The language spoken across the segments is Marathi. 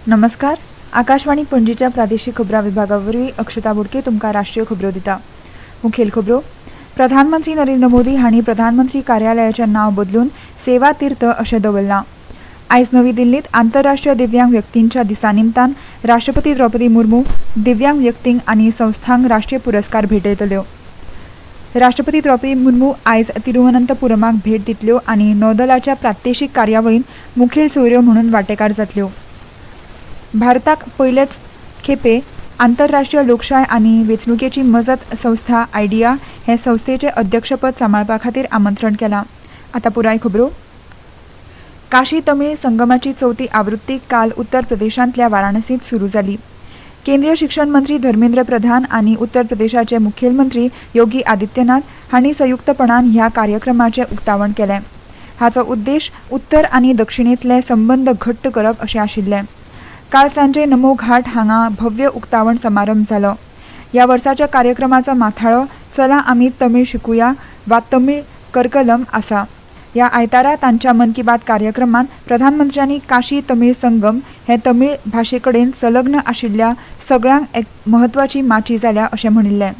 नमस्कार. आकाशवाणी पणजीच्या प्रादेशीक खबरां विभागावरवीं अक्षता बोडके तुमकां राष्ट्रीय खबरो दिता. मुखेल खबरो. प्रधानमंत्री नरेंद्र मोदी हांणी प्रधानमंत्री कार्यालयाचें नांव बदलून सेवा तीर्थ अशें दवरलां. आयज नवी दिल्लींत आंतरराष्ट्रीय दिव्यांग व्यक्तींच्या दिसा निमतान राष्ट्रपती द्रौपदी मुर्मू दिव्यांग व्यक्तींक आनी संस्थांक राष्ट्रीय पुरस्कार भेटयतल्यो. राष्ट्रपती द्रौपदी मुर्मू आयज तिरुवनंतपुरमाक भेट दितल्यो आनी नौदलाच्या प्रात्यक्षीक कार्यावळींत मुखेल सोयऱ्यो म्हणून वांटेकार जातल्यो. भारताक पयलेच खेपे आंतरराष्ट्रीय लोकशाय आनी वेंचणुकेची मजत संस्था आयडिया हे संस्थेचे अध्यक्षपद सांबाळपा खातीर आमंत्रण केलां. आतां पुराय खबरो. काशी तमीळ संगमाची 4थी आवृत्ती काल उत्तर प्रदेशांतल्या वाराणसींत सुरू जाली. केंद्रीय शिक्षण मंत्री धर्मेंद्र प्रधान आनी उत्तर प्रदेशाचे मुखेलमंत्री योगी आदित्यनाथ हांणी संयुक्तपणान ह्या कार्यक्रमाचें उक्तावण केलें. हाचो उद्देश उत्तर आनी दक्षिणेंतले संबंद घट्ट करप अशें आशिल्लें. काल सांजे नमो घाट हांगा भव्य उक्तावण समारंभ जालो. ह्या वर्साच्या कार्यक्रमाचो माथाळो चला आमी तमीळ शिकुया वा तमीळ करकलम आसा. ह्या आयतारा तांच्या मन की बात कार्यक्रमांत प्रधानमंत्र्यांनी काशी तमीळ संगम हे तमीळ भाशेकडेन संलग्न आशिल्ल्या सगळ्यांक एक म्हत्वाची माची जाल्या अशें म्हणिल्लें.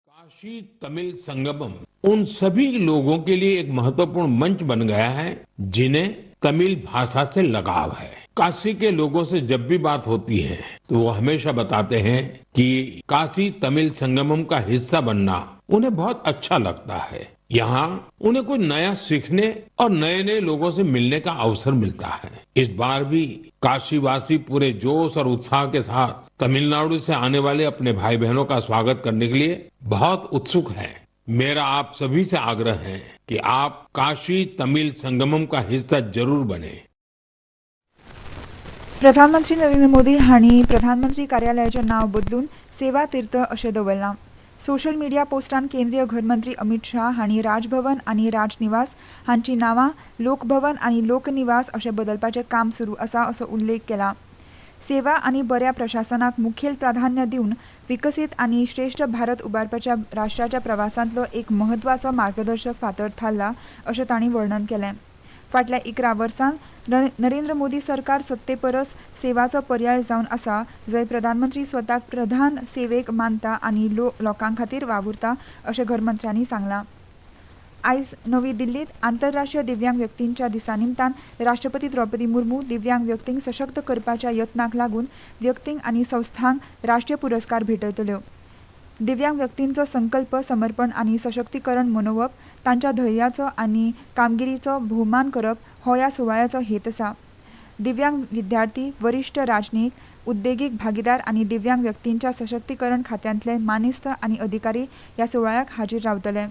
काशी तमिल संगमम उन सभी लोगों के लिए एक महत्वपूर्ण मंच बन गया है जिन्हें तमिल भाषा से लगाव है. काशी के लोगों से जब भी बात होती है तो वो हमेशा बताते हैं कि काशी तमिल संगमम का हिस्सा बनना उन्हें बहुत अच्छा लगता है. यहाँ उन्हें कुछ नया सीखने और नए नए लोगों से मिलने का अवसर मिलता है. इस बार भी काशीवासी पूरे जोश और उत्साह के साथ तमिलनाडु से आने वाले अपने भाई बहनों का स्वागत करने के लिए बहुत उत्सुक हैं. मेरा आप सभी से आग्रह है कि आप काशी तमिल संगमम का हिस्सा जरूर बने. प्रधानमंत्री नरेंद्र मोदी हांणी प्रधानमंत्री कार्यालयाचें नांव बदलून सेवा तीर्थ अशें दवरलां. सोशल मिडिया पोस्टान केंद्रीय गृहमंत्री अमित शाह हांणी राजभवन आनी राजनिवास हांची नांवां लोकभवन आनी लोकनिवास अशें बदलपाचें काम सुरू आसा असो उल्लेख केला. सेवा आनी बऱ्या प्रशासनाक मुखेल प्राधान्य दिवन विकसीत आनी श्रेष्ठ भारत उबारपाच्या राष्ट्राच्या प्रवासांतलो एक म्हत्वाचो मार्गदर्शक फातर थारला अशें तांणी वर्णन केलें. फाटल्या 11 वर्सांत नरेंद्र मोदी सरकार सत्ते परस सेवाचो पर्याय जावन आसा, जंय प्रधानमंत्री स्वताक प्रधान सेवेक मानता आनी लोकां खातीर वावुरता अशें घरमंत्र्यांनी सांगलां. आयज नवी दिल्लींत आंतरराष्ट्रीय दिव्यांग व्यक्तींच्या दिसा निमतान राष्ट्रपती द्रौपदी मुर्मू दिव्यांग व्यक्तींक सशक्त करपाच्या यत्नाक लागून व्यक्तींक आनी संस्थांक राष्ट्रीय पुरस्कार भेटयतल्यो. दिव्यांग व्यक्तींचो संकल्प, समर्पण आनी सशक्तीकरण मनोवप, तांच्या धैर्याचो आनी कामगिरीचो भोवमान करप हो ह्या सुवाळ्याचो हेत आसा. दिव्यांग विद्यार्थी, वरिश्ठ राजनीक, उद्देगीक भागीदार आनी दिव्यांग व्यक्तींच्या सशक्तीकरण खात्यांतले मानेस्त आनी अधिकारी ह्या सुवाळ्याक हाजीर रावतले.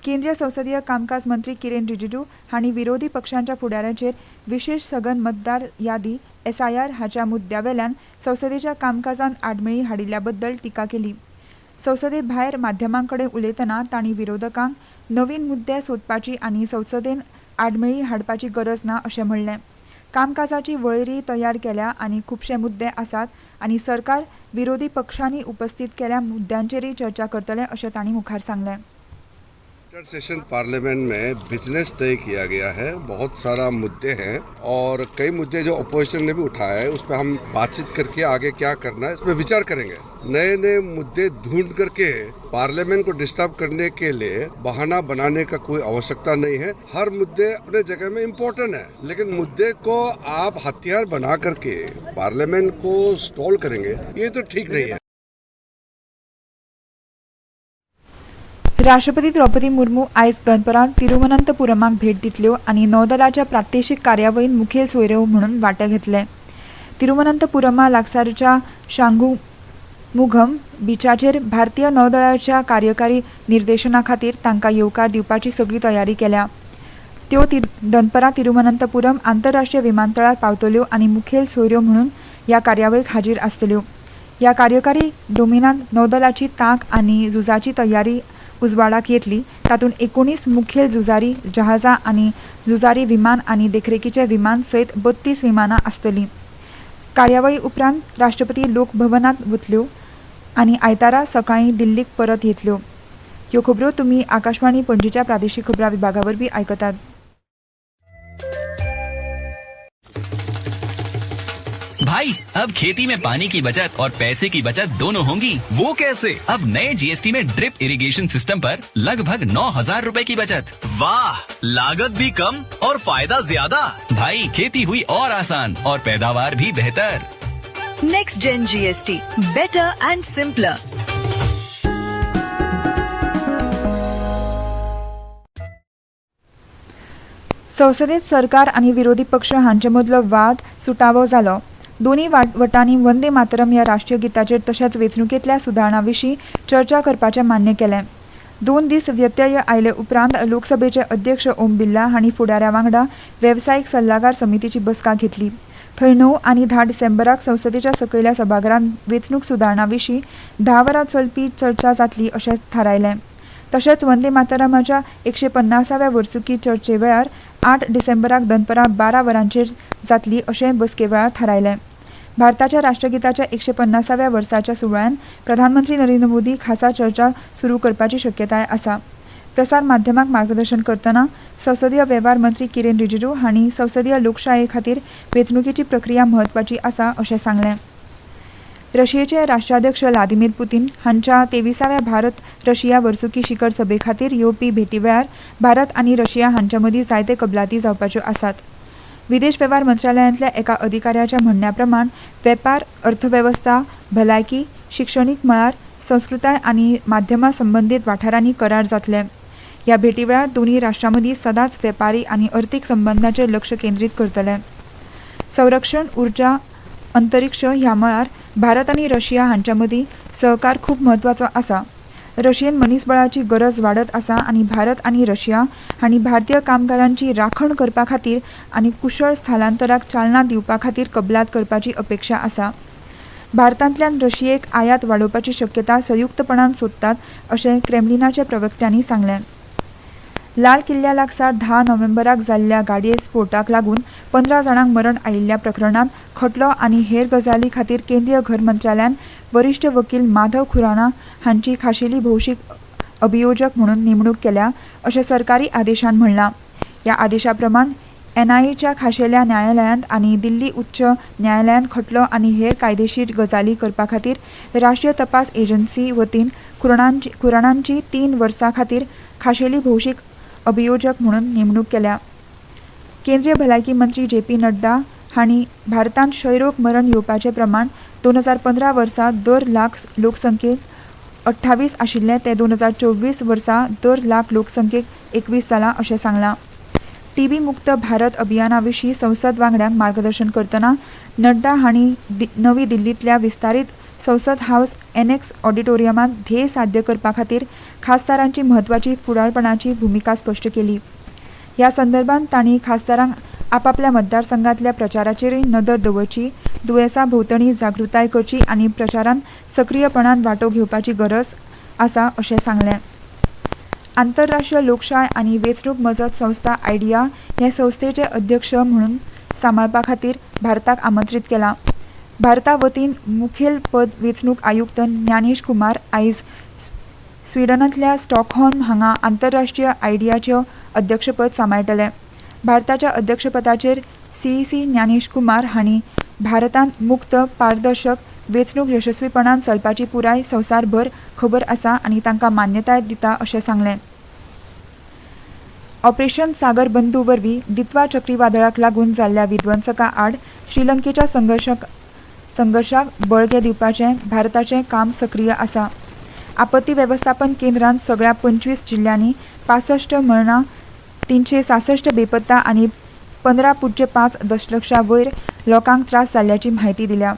केंद्रीय संसदीय कामकाज मंत्री किरेन रिजिजू हांणी विरोधी पक्षांच्या फुडाऱ्यांचेर विशेष सघन मतदार यादी SIR हाच्या मुद्द्यावेल्यान संसदेच्या कामकाजांत आडमेळी हाडिल्ल्या बद्दल टिका केली. संसदे भायर माध्यमांकडेन उलयतना तांणी विरोधकांक नवीन मुद्दे सोदपाची आनी संसदेन आडमेळी हाडपाची गरज ना अशें म्हणलें. कामकाजाची वळेरी तयार केल्या आनी खुबशे मुद्दे आसात आनी सरकार विरोधी पक्षांनी उपस्थित केल्या मुद्द्यांचेरय चर्चा करतले अशें तांणी मुखार सांगलें. सेशन पार्लियामेंट में बिजनेस तय किया गया है. बहुत सारा मुद्दे हैं और कई मुद्दे जो अपोजिशन ने भी उठाया है, उस पर हम बातचीत करके आगे क्या करना है इस पर विचार करेंगे. नए नए मुद्दे ढूंढ करके पार्लियामेंट को डिस्टर्ब करने के लिए बहाना बनाने का कोई आवश्यकता नहीं है. हर मुद्दे अपने जगह में इम्पोर्टेंट है, लेकिन मुद्दे को आप हथियार बना करके पार्लियामेंट को स्टॉल करेंगे, ये तो ठीक नहीं है. राष्ट्रपती द्रौपदी मुर्मू आयज दनपारां तिरुवनंतपुरमाक भेट दितल्यो आनी नौदलाच्या प्रात्यक्षीक कार्यावळींत मुखेल सोयऱ्यो म्हणून वांटो घेतले. तिरुवनंतपुरमा लागसारच्या शांगुमुगम बीचाचेर भारतीय नौदळाच्या कार्यकारी निर्देशना खातीर तांकां येवकार दिवपाची सगळी तयारी केल्या. त्यो दनपारां तिरुवनंतपुरम आंतरराष्ट्रीय विमानतळार पावतल्यो आनी मुखेल सोयऱ्यो म्हणून ह्या कार्यावळीक हाजीर आसतल्यो. ह्या कार्यकारी डोमेनांत नौदलाची तांक आनी झुजाची तयारी उजवाडाक येतली. तातूंत 19 मुखेल झुजारी जहाजां आनी झुजारी विमान आनी देखरेखीचे विमान सयत 32 विमानां आसतलीं. कार्यावळी उपरांत राष्ट्रपती लोकभवनांत वतल्यो आनी आयतारा सकाळीं दिल्लीक परत येतल्यो. ह्यो खबरो तुमी आकाशवाणी पणजीच्या प्रादेशीक खबरां विभागा वरवीं आयकतात. भाई अब खेती में पानी की बचत और पैसे की बचत दोनों होंगी। वो कैसे? अब नए जीएसटी में ड्रिप इरिगेशन सिस्टम पर लगभग 9,000 रुपए की बचत। वाह, लागत भी कम और फायदा ज्यादा। भाई खेती हुई और आसान और पैदावार भी बेहतर। Next gen GST, better and simpler. संसदेत सरकार आणि विरोधी पक्ष हांचे मदलो वाद सुटावो जालो। दोन्ही वटांनी वंदे मातरम ह्या राष्ट्रीय गिताचेर तशेंच वेंचणुकेंतल्या सुदारणा विशीं चर्चा करपाचें मान्य केलें। 2 दीस व्यत्यय आयले उपरांत लोकसभेचे अध्यक्ष ओम बिर्ला हांणी फुडाऱ्या वांगडा वेवसायीक सल्लागार समितीची बसका घेतली। थंय 9 आनी 10 डिसेंबराक संसदेच्या सकयल्या सभाघरांत वेंचणूक सुदारणा विशीं 10 वरां चलपी चर्चा जातली अशें थारायलें। तशेंच वंदे मातरमाच्या 150व्या वर्सुकी चर्चे वेळार 8 डिसेंबराक दनपारां 12 वरांचेर जातली अशें बसके वेळार थारायलें। भारताच्या राष्ट्रगिताच्या 150व्या वर्साच्या सुवाळ्यान प्रधानमंत्री नरेंद्र मोदी खासा चर्चा सुरू करपाची शक्यताय आसा। प्रसार माध्यमांक मार्गदर्शन करतना संसदीय वेव्हार मंत्री किरेन रिजिजू हांणी संसदीय लोकशाये खातीर वेंचणुकेची प्रक्रिया म्हत्वाची आसा अशें सांगलें। रशियेचे राष्ट्राध्यक्ष व्लादिमीर पुतीन हांच्या 23व्या भारत रशिया वर्सुकी शिखर सभे खातीर येवपी भेटी वेळार भारत आनी रशिया हांच्या मदीं जायते कबलाती जावपाच्यो आसात। विदेश वेव्हार मंत्रालयांतल्या एका अधिकाऱ्याच्या म्हणण्या प्रमाण वेपार, अर्थवेवस्था, भलायकी, शिक्षणीक मळार, संस्कृताय आनी माध्यमां संबंदीत वाठारांनी करार जातले। ह्या भेटी वेळार दोन्ही राष्ट्रां मदीं सदांच वेपारी आनी अर्थीक संबंदांचेर लक्ष केंद्रीत करतले। संरक्षण, उर्जा, अंतरिक्ष ह्या मळार भारत आनी रशिया हांच्या मदीं सहकार खूब म्हत्वाचो आसा। रशियन मनीसबळाची गरज वाडत आसा आनी भारत आनी रशिया हांणी भारतीय कामगारांची राखण करपा खातीर आनी कुशळ स्थलांतराक चालना दिवपा खातीर कबलात करपाची अपेक्षा आसा। भारतांतल्यान रशियेक आयात वाडोवपाची शक्यता संयुक्तपणान सोदतात अशें क्रेमलिनाच्या प्रवक्त्यांनी सांगलें। लाल किल्ल्या लागसार 10 नोव्हेंबराक जाल्ल्या गाडये स्फोटाक लागून 15 जाणांक मरण आयिल्ल्या प्रकरणांत खटलो आनी हेर गजाली खातीर केंद्रीय घर मंत्रालयान वरिश्ठ वकील माधव खुराना हांची खाशेली भौशीक अभियोजक म्हणून नेमणूक केल्या अशें सरकारी आदेशान म्हणलां। ह्या आदेशा प्रमाण NIAच्या खाशेल्या न्यायालयांत आनी दिल्ली उच्च न्यायालयान खटलो आनी हेर कायदेशीर गजाली करपा खातीर राष्ट्रीय तपास एजन्सी वतीन खुरानांची 3 वर्सां खातीर खाशेली भौशीक अभियोजक म्हणून नेमणूक केल्या। केंद्रीय भलायकी मंत्री JP नड्डा हांणी भारतांत क्षयरोग मरण येवपाचें प्रमाण 2015 वर्सा दर लाख लोकसंख्येक 28 आशिल्लें तें 2024 वर्सा दर लाख लोकसंख्येक 21 जालां अशें सांगलां। TB मुक्त भारत अभियाना विशीं संसद वांगड्यांक मार्गदर्शन करतना नड्डा हांणी नवी दिल्लींतल्या विस्तारीत संसद हावस एनेक्स ऑडिटोरियमांत ध्येय साध्य करपा खातीर खासदारांची म्हत्वाची फुडारपणाची भुमिका स्पश्ट केली। ह्या संदर्भात तांणी खासदारांक आपापल्या मतदारसंघातल्या प्रचाराचेरय नदर दवरची, दुयेंसां भोंवतणी जागृताय करची आनी प्रचारांत सक्रीयपणान वांटो घेवपाची गरज आसा अशें सांगलें। आंतरराष्ट्रीय लोकशाय आनी वेंचणूक मजत संस्था आयडिया हे संस्थेचे अध्यक्ष म्हणून सांबाळपा खातीर भारताक आमंत्रीत केलां। भारता वतीन मुखेल पद वेंचणूक आयुक्त ज्ञानेश कुमार आयज स्विडनांतल्या स्टॉकहोल्म हांगा आंतरराष्ट्रीय आयडियाचें अध्यक्षपद सांबाळटले। भारताच्या अध्यक्षपदाचेर CEC ज्ञानेश कुमार हांणी भारतांत मुक्त, पारदर्शक वेंचणूक यशस्वीपणान चलपाची पुराय संवसारभर खबर आसा आनी तांकां मान्यताय दिता अशें सांगलें। ऑपरेशन सागर बंधू वरवीं दित्वा चक्रीवादळाक लागून जाल्ल्या विध्वंसका आड श्रीलंकेच्या संघर्षाक बळगें दिवपाचें भारताचें काम सक्रीय आसा। आपत्ती वेवस्थापन केंद्रान सगळ्या 25 जिल्ल्यांनी 65 मरणां, 366 बेपत्ता आनी 15.5 दशलक्षा वयर लोकांक त्रास जाल्ल्याची म्हायती दिल्या।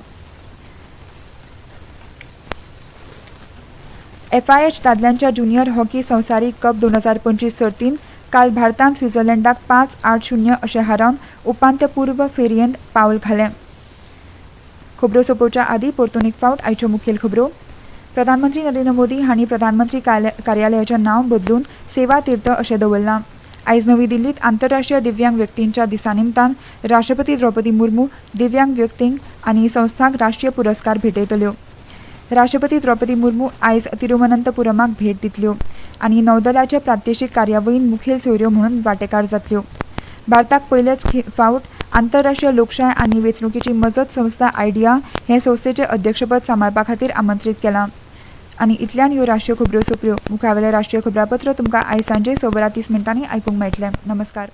FIH दादल्यांच्या ज्युनियर हॉकी संवसारीक कप 2025 सर्तींत काल भारतान स्वित्झर्लंडाक 5-8-0 अशें हारावन उपांत्यपूर्व फेरयेंत पावल घालें। खबरो सोंपोवच्या आदीं परतून एक फावट आयच्यो मुखेल खबरो। प्रधानमंत्री नरेंद्र मोदी हांणी प्रधानमंत्री कार्यालयाचें नांव बदलून सेवा तीर्थ अशें दवरलां। आयज नवी दिल्लींत आंतरराष्ट्रीय दिव्यांग व्यक्तींच्या दिसा निमतान राष्ट्रपती द्रौपदी मुर्मू दिव्यांग व्यक्तींक आनी संस्थांक राष्ट्रीय पुरस्कार भेटयतल्यो। राष्ट्रपती द्रौपदी मुर्मू आयज तिरुवनंतपुरमाक भेट दितल्यो आनी नौदलाच्या प्रादेशीक कार्यावळींत मुखेल सोयऱ्यो म्हणून वांटेकार जातल्यो। भारताक पयलेच फावट आंतरराष्ट्रीय लोकशाय आनी वेंचणुकेची मजत संस्था आयडिया हे संस्थेचे अध्यक्षपद सांबाळपा खातीर आमंत्रीत केलां. आनी इतल्यान ह्यो राष्ट्रीय खबरो सोंपल्यो. मुखावेलें राष्ट्रीय खबरापत्र तुमकां आयज सांजे 6:30 आयकूंक मेळटलें. नमस्कार.